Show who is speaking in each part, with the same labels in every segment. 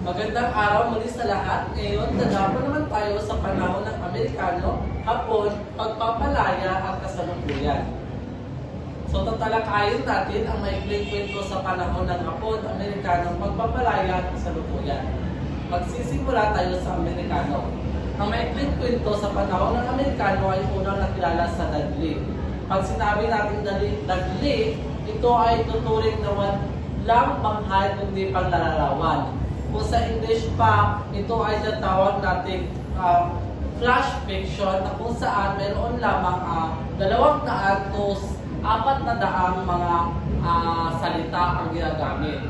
Speaker 1: Magandang araw muli sa lahat. Ngayon, dadako naman tayo sa panahon ng Amerikano, Hapon, pagpapalaya at kasalukuyan. So, tatalakayin natin ang maikling kwento sa panahon ng Hapon, Amerikano, pagpapalaya at kasalukuyan. Magsisimula tayo sa Amerikano. Ang maikling kwento sa panahon ng Amerikano ay unang nakilala sa Dudley. Pag sinabi natin Dudley, ito ay tuturing na walang banghay kundi paglalarawan. Kung sa English pa, ito ay natawag natin flash fiction na kung saan mayroon lamang 200 to 400 mga salita ang ginagamit.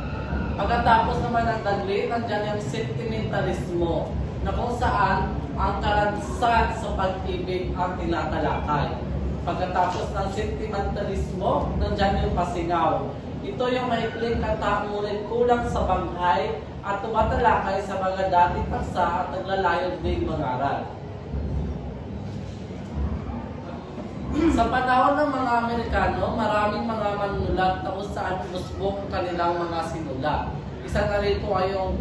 Speaker 1: Pagkatapos naman ng Dudley, nandiyan yung sentimentalismo na kung saan ang karansan sa pag-ibig ang tinatalakay. Pagkatapos ng sentimentalismo, nandiyan yung pasingaw. Ito yung maikling kanta, ngunit kulang sa banghay at tumatalakay sa mga dating paksa at naglalayog ding mangaral. Sa panahon ng mga Amerikano, maraming mga manunulat na kung saan umusbong ang kanilang mga sinulat. Isa na rito ay yung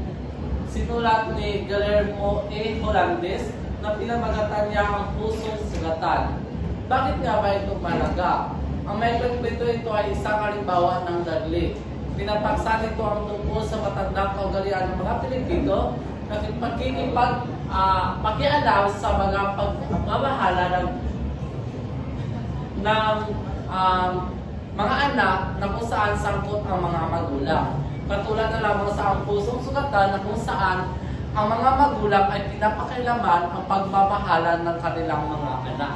Speaker 1: sinulat ni Guillermo A. Hollandes na pinamagatan niya ang Pusong Sugatan. Bakit nga ba ito malaga? Ang maikling kwento ito ay isang halimbawa ng Dudley. Pinapaksa nito ang tungkol sa matandang kaugalian ng mga Pilipino na pakialam sa mga pagmamahala ng mga anak na kung saan sangkot ang mga magulang. Katulad na lamang sa ang Pusong Sugatan na kung saan ang mga magulang ay pinapakailaman ang pagmamahala ng kanilang mga anak.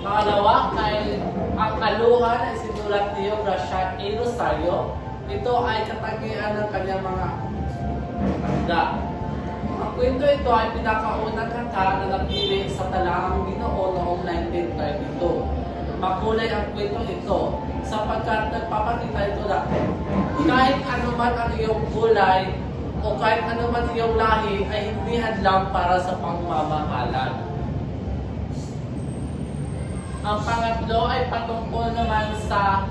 Speaker 1: Pangalawa ay ang kaluhan ay sinulat ni Gracia A. Rosario. Ito ay katangian ng kanyang mga tanda. Ang kwento ito ay pinakaunang kanta na napili sa Talaang Ginoo noong 1932. Makulay ang kwento ito sapagkat nagpapakita ito na kahit anuman ang iyong kulay o kahit anuman iyong lahi ay hindi hadlang para sa pangmamahalan. Ang pangatlo ay patungkol naman sa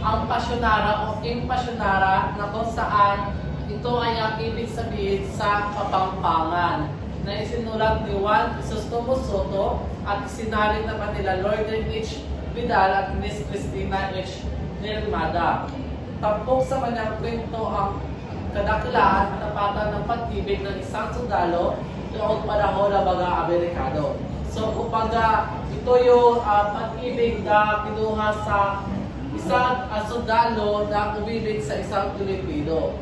Speaker 1: ang pasyonara o impasyonara na kung saan ito ay ang ibig sabihin sa kapampangan na isinulat ni Juan Crisostomo Soto at sinalin naman nila Lord H. Vidal at Miss Cristina H. Nirmada. Tampok sa kanyang kwento ang kadakilaan at tapatan ng pag-ibig ng isang sundalo noong panahon ng mga Amerikano. So, kumbaga, ito yung pag-ibig na kinuha sa isang sundalo na umibig sa isang Pilipino.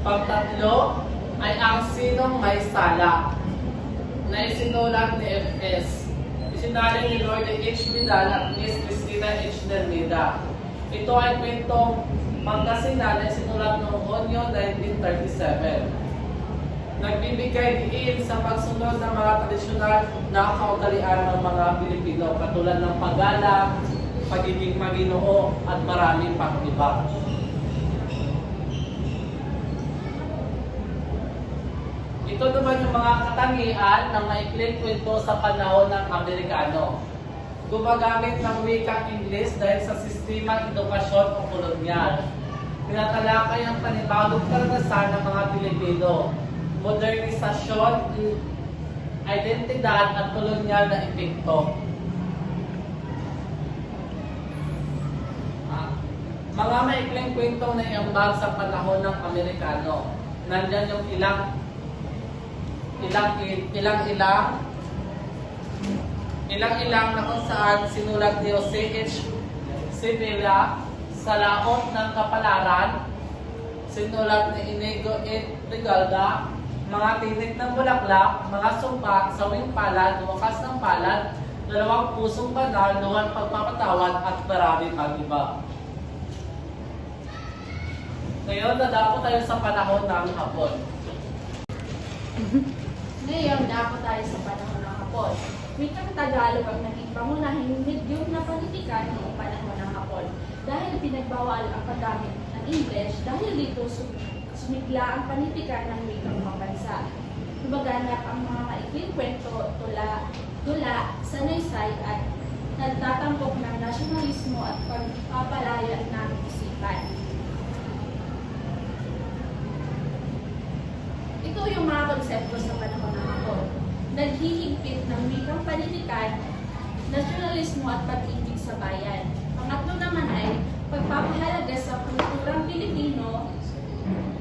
Speaker 1: Pagtatlo ay ang Sinong May Sala na isinulat ni F.S. Isinalin ni Lord H. Vidal at Miss Cristina H. Nernida. Ito ay kwentong Pangasinan ay sinulat noong Hunyo 1937. Nagbibigay diin sa pagsunod ng mga tradisyonal na kaugalian ng mga Pilipino katulad ng paggalang, pagiging maginoo at marami pang iba. Ito naman yung mga katangian ng maikling kwento sa panahon ng Amerikano. Gumagamit ng wikang Ingles dahil sa sistemang edukasyon o kolonyal. Tinatalakay ang panibagong karanasan ng mga Pilipino, modernisasyon, identidad at kolonyal na epekto. Mga maikling kwento na iambag sa panahon ng Amerikano. Nandyan yung ilang na kung saan sinulat ni Jose H. Sevilla sa Laot ng Kapalaran, sinulat ni Inigo E. Regalda, mga tinik ng bulaklak, mga sumpa, sawing palad, wakas ng palad, 2 pusong banal, luhan pagpapatawad at marami pang iba. Ngayon, nadako tayo sa panahon ng Hapon.
Speaker 2: Ngayon, dako tayo sa panahon ng Hapon. Wikang Tagalog ang naging pangunahing medium na panitikan noong panahon ng Hapon dahil pinagbawal ang paggamit ng English dahil dito sumigla ang panitikan ng wikang pambansa. Lumaganap ang mga maikling kwento, tula pananalita, sanaysay at nagtatampok ng nasyonalismo at pagpapalaya ng isipan. Ito yung mga konsepto sa panahon ng Hapon. Naghihigpit ng wikang panitikan, nasyonalismo at pag-ibig sa bayan. Pangatlo naman ay pagpapahalaga sa kulturang Pilipino,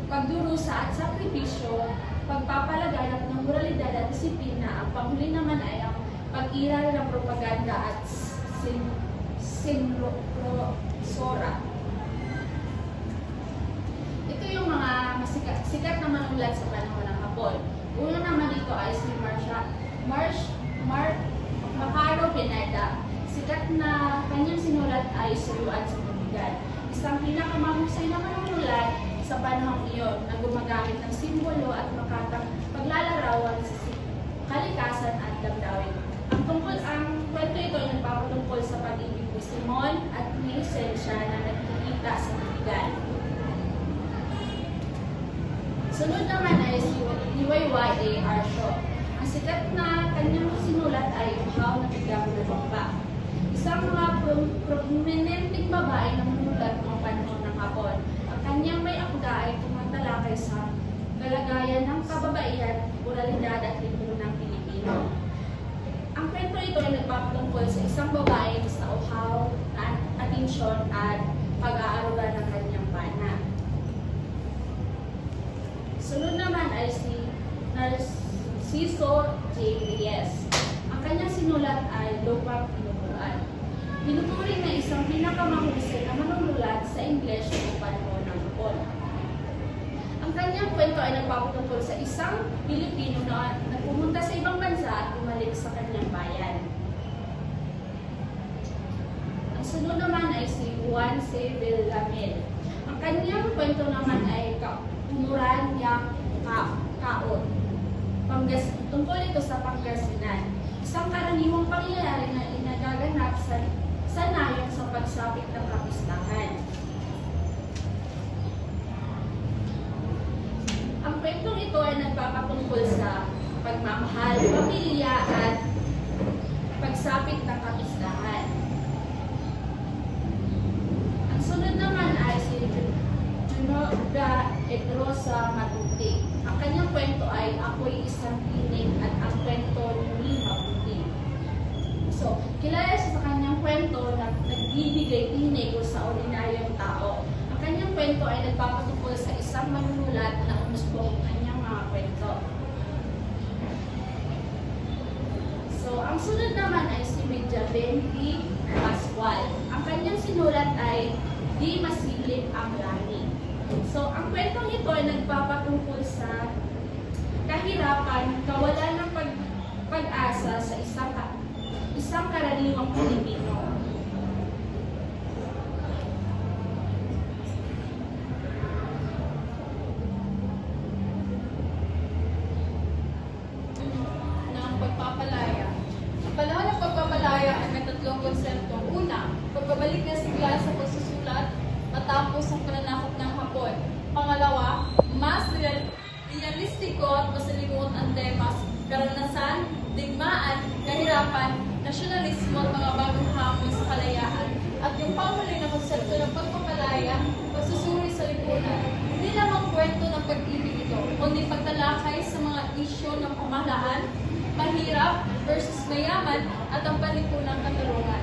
Speaker 2: pagdurusa at sakripisyo, pagpapalaganap ng moralidad at disiplina. Ang panghuli naman ay ang pag-iral ng propaganda at sinrosora. Ito yung mga sikat na manulat sa panahon ng Hapon. Una naman ito ay si Macaro Pineda. Sikat na kanyang sinulat ay Suyuan sa Tubigan. Isang pinakamahusay na manunulat sa panahong iyon na gumagamit ng simbolo at makatang paglalarawan sa kalikasan at damdamin. Ang kwento ito ay nagpapatungkol sa pag-ibig ni Simon at ni Esensya na nagkikita sa Tubigan. Sunod naman ay si Wayway A. Arsho. Ang sikat na kanyang sinulat ay Uhaw na Biglang Lumampa. Isang mga prominenteng babae na manulat ng panahon ng Hapon. Ang kanyang may akda ay tumatalakay sa kalagayan ng kababaihan, moralidad at lipunan ng Pilipino. Ang kwento ito ay nagpapatungkol sa isang babae na sa uhaw, atensyon at pag-aaruga ng kanyang pana. Sunod naman ay si Narciso J. Reyes. Ang kanyang sinulat ay Lupang Pinupuan. Pinuturing na isang pinakamahusay na manunulat sa English ng panahon ng Hapon. Ang kanyang kwento ay nagpapatungkol sa isang Pilipino na nagpumunta sa ibang bansa at bumalik sa kanyang bayan. Ang sunod naman ay si Juan C. Villamil. Ang kanyang kwento naman ay Umuran yang Kaon. Tungkol ito sa Pangasinan. Isang karaniwang pangyayari na inagaganap sa nayon sa pagsapit ng kapistahan. Ang kwentong ito ay nagpapatungkol sa pagmamahal, pamilya at pagsapit ng kapistahan. Ang sunod naman ay si Junoda Edrosa Matuti. Ang kanyang kwento ay Ako'y Isang Tinig at ang kwento ni Maputi. So, kilala siya sa kanyang kwento na nagbibigay tinig sa ordinaryong tao. Ang kanyang kwento ay nagpapatungkol sa isang manunulat na umusbong ang kanyang mga kwento. So, ang sunod naman ay si Benjamin P. Pascual. Ang kanyang sinulat ay Di Masilip ang Langit. So, ang kwentong ito ay nagpapatungkol sa kahirapan, kawalan ng pag-asa sa isang karaniwang Pilipino.
Speaker 3: Ng pagpapalaya. Ang panahon ng pagpapalaya ay may tatlong konsepto. Una, pagbabalik na sigla sa pagsusulat matapos ang pananakop ng Hapon. Pangalawa, mas realistiko at masalimuot ang temas, karanasan, digmaan, kahirapan, nasyonalismo at mga bagong hamon sa kalayaan. At yung panghuli na konsepto ng pagpapalaya, pagsusuri sa lipunan. Hindi lamang kwento ng pag-ibig ito, kundi pagtalakay sa mga isyo ng pamahalaan, mahirap versus mayaman at ang palipunang katarungan.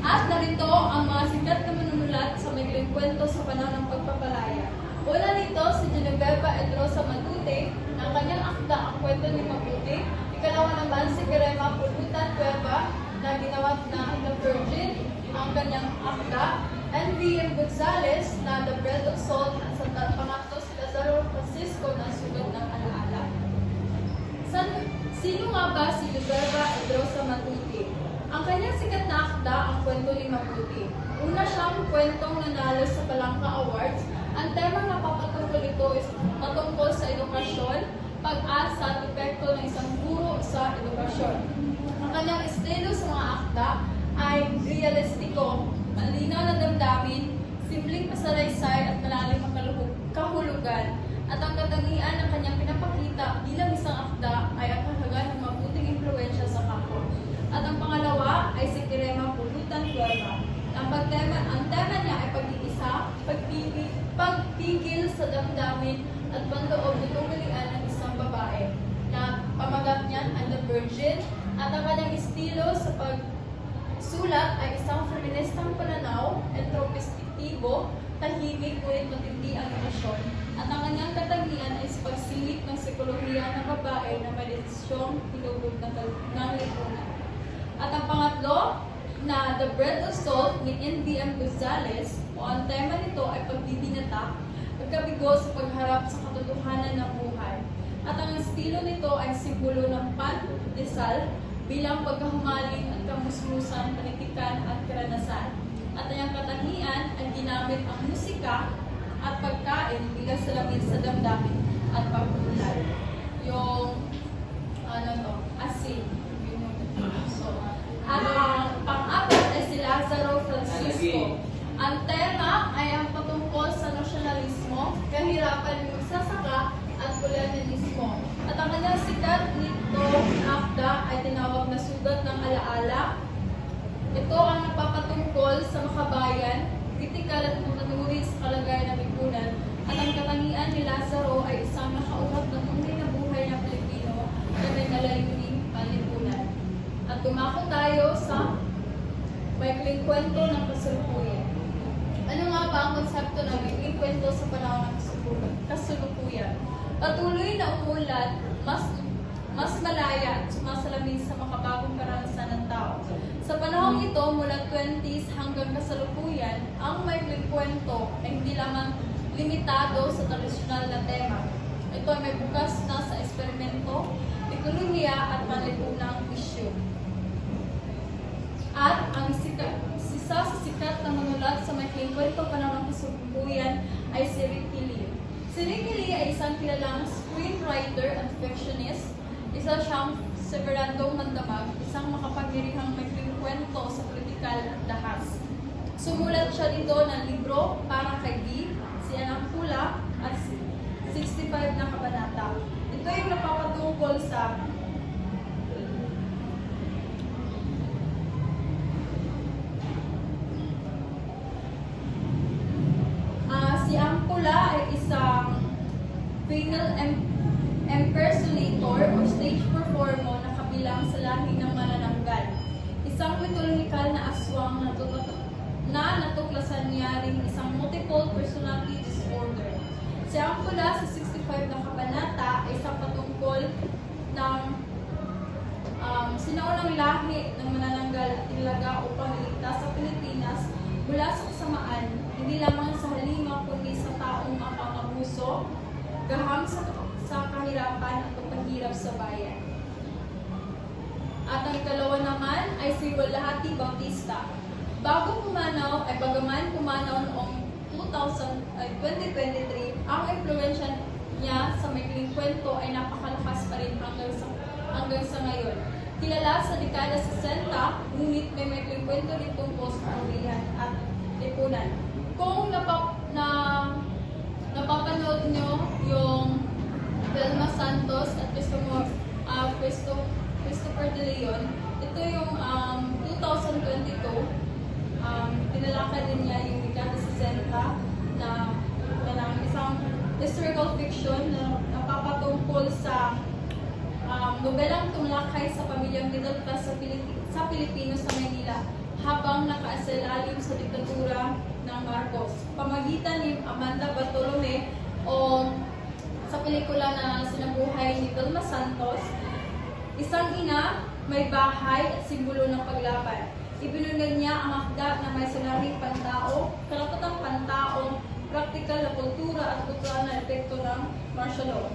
Speaker 3: At narito ang mga sikat na manunulat sa maikling kwento sa panahon ng pagpapalaya. Una nito si Genoveva Edrosa Matute, ang kanyang akda Ang Kwento ni Maputi. Ikalawa naman si Quirema Pulutan Cueva na ginawa na The Virgin, ang kanyang akda. And V.M. Gonzales na The Bread of Salt, at sa pangatlo si Lazaro Francisco na Sugat ng Alaala. Sino nga ba si Genoveva Edrosa Matute? Ang kanyang sikat na akda Ang Kwento ni Maputi. Una siyang kwentong nanalo sa Palangka Awards. Ang temang napapatungkol ito is patungkol sa edukasyon, pag-asa at epekto ng isang guro sa edukasyon. Ang kanyang estilo sa mga akda ay realistiko, malinaw na damdamin, simpleng pasalaysay at malalim ang kahulugan. At ang katangian ng kanyang pinapakita bilang isang akda ay ang kahalagan ng mabuting impluwensya sa panloob na tunggalian ng isang babae na pamagat niyan ang The Virgin at ang kanyang estilo sa pagsulat ay isang feministang pananaw, introspektibo, tahimik ngunit matindi ang emosyon at ang kanyang katangian ay sa pagsilip ng psikolohiya ng babae na may desisyong hinugod ng lipunan. At ang pangatlo, na The Bread of Salt ni N.B.M. Gonzales o ang tema nito ay pagbibinata, pagkabigo sa pagharap sa katotohanan ng buhay. At ang estilo nito ay simbolo ng pandesal bilang pagkahumaling at kamusmusan, panitikan at karanasan. At ang katangian ay ginamit ang musika at pagkain bilang salamin sa damdamin at pagkulay. Yung asin. So, at ang pang-apat ay si Lazaro Francisco. Ang tema ay ang patungkol sa nasyonalismo, kahirapan ng magsasaka at kolonyalismo. At ang kanyang sikat nito akda ay tinawag na Sugat ng Alaala. Ito ang napapatungkol sa makabayan, kritikal at pagtatungulit sa kalagayan ng lipunan. At ang katangian ni Lazaro ay isang nakaurap na tunay na buhay ng Pilipino na may nalayuning panlipunan. At tumako tayo sa maikling kwento ng kasalukuyan. Ano nga ba ang konsepto ng maikling kwento sa panahon ng kasalukuyan? Patuloy na umulat, mas malaya at sumasalamin sa makabagong karanasan ng tao. Sa panahong ito, mula 20s hanggang kasalukuyan, ang maikling kwento ay hindi lamang limitado sa tradisyonal na tema. Ito ay may bukas na sa eksperimento, ekolohiya at panlipunang isyu. At ang isa sa sikat na manulat sa maikling kwento panahon ng kasalukuyan ay si Ricky Lee. Si Ricky Lee ay isang kilalang screenwriter at fictionist. Isa siyang severandong mandamag, isang makapangyarihang maikling kwento sa politikal at dahas. Sumulat siya dito ng libro para kay Guy, si Anang Pula at 65 na kabanata. Ito yung napapatungkol sa si Ampula ay isang female impersonator o stage performer na kabilang sa lahi ng manananggal. Isang mythological na aswang na natuklasan niya rin isang multiple personality disorder. Si Ampula sa 65 na kabanata ay isang patungkol ng sinaunang lahi ng manananggal at ilaga upang iligtas sa Pilipinas mula sa kasamaan, hindi lamang sa halima kundi sa taong mapangabuso, gaham sa kahirapan at paghirap sa bayan. At ang ikalawa naman ay si Walhati Bautista. Bago pumanaw ay bagaman pumanaw noong 2023, ang impluwensya niya sa maikling kwento ay napakalakas pa rin hanggang sa ngayon. Kilala sa dekada 60, ngunit may maikling kwento rin tungkol sa pamilyan at lipunan. Kung napapanood nyo yung Velma Santos at Christopher De Leon, ito yung 2022, tinalakad din niya yung dekada 60 na isang historical fiction na napapatungkol sa nobelang tumlakay sa pamilyang middle class sa Pilipinas sa Manila habang nakaasalalin sa diktatura ng Marcos. Pamagitan ni Amanda Bartolome o sa pelikula na sinabuhay ni Velma Santos, isang ina, may bahay at simbolo ng paglaban. Ibinunyag niya ang akda na may sanaring pantao, karapatang pantao, praktikal na kultura at kultural na epekto ng martial law.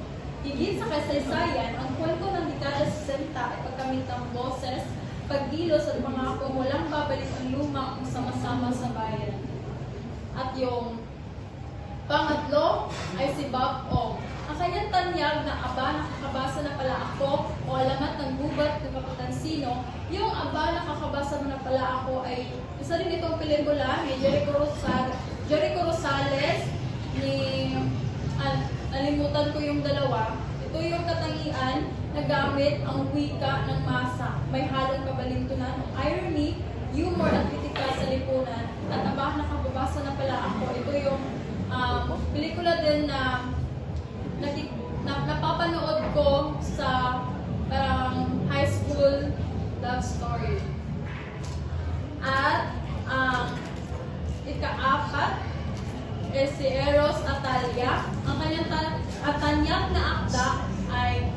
Speaker 3: Higit sa kasaysayan, ang kwento ng dekada 60 ay pagkamit ng boses, pagdilos at pangako walang babalik ang luma kung sama-sama sa bayan. At yung pangatlo ay si Bob Ong. Ang kanyang tanyag na aba nakakabasa na pala ako o alamat ng gubat ng Kapitan Sino, yung aba nakakabasa na pala ako ay isa rin itong pelikula ni Jericho Rosales, ni nalimutan ko yung dalawa. Ito yung katangian na gamit ang wika ng masa. May halong kabalintunan, irony, humor at kritika sa lipunan. At nakababasa na pala ako. Ito yung pelikula din na napapanood ko sa parang high school love story. At ang ika-apat is si Eros Atalia. Ang kanyang na akda ay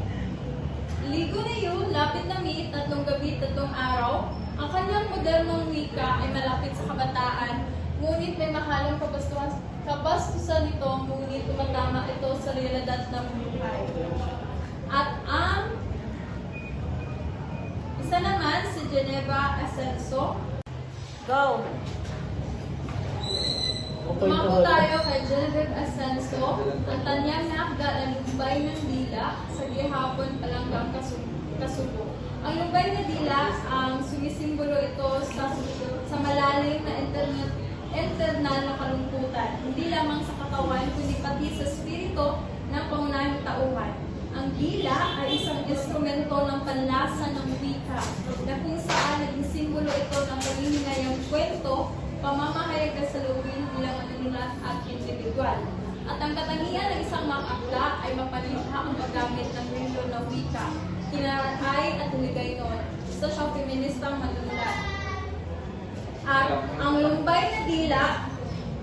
Speaker 3: Ligo na yun, lapit na mi, 3 gabi, 3 araw. Ang kanyang modernong wika ay malapit sa kabataan, ngunit may mahalong kabastusan nito, ngunit tumatama ito sa realidad ng buhay. At ang isa naman, si Geneva Ascenso.
Speaker 2: Go!
Speaker 3: Tumako tayo kay Genevieve Ascenso. Ang kanyang nakda ay lumbay ng dila sa gihapon palanggang kasubo. Ang lumbay na dila, ang sumisimbolo ito sa malalim na internal na kalungkutan, hindi lamang sa katawan, kundi pati sa spirito ng pangunahing tauhan. Ang dila ay isang instrumento ng panlasa ng wika, na kung saan naging simbolo ito ng panghihinayang kwento, pamamahayag sa lubin bilang manunulat at individual. At ang katangian ng isang makakla ay mapalikha ang paggamit ng rilo ng wika, kinaray at huligaynon sa siyang feministang manunulat. At ang lumbay na dila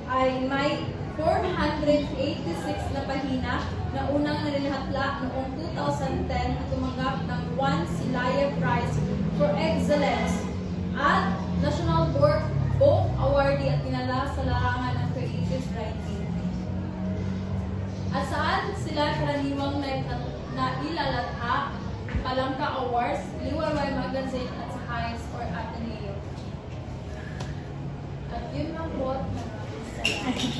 Speaker 3: ay may 486 na pahina na unang nalihatla noong 2010 at tumanggap ng 1 Silaya Prize for Excellence at National Book Awardee at kinala sa larangan ng creative writing. At saan sila karaniwang nailalatha? Palangka Awards, Liwayway Magazine at sa Hines or Ateneo. At yun lang po. Maraming salamat.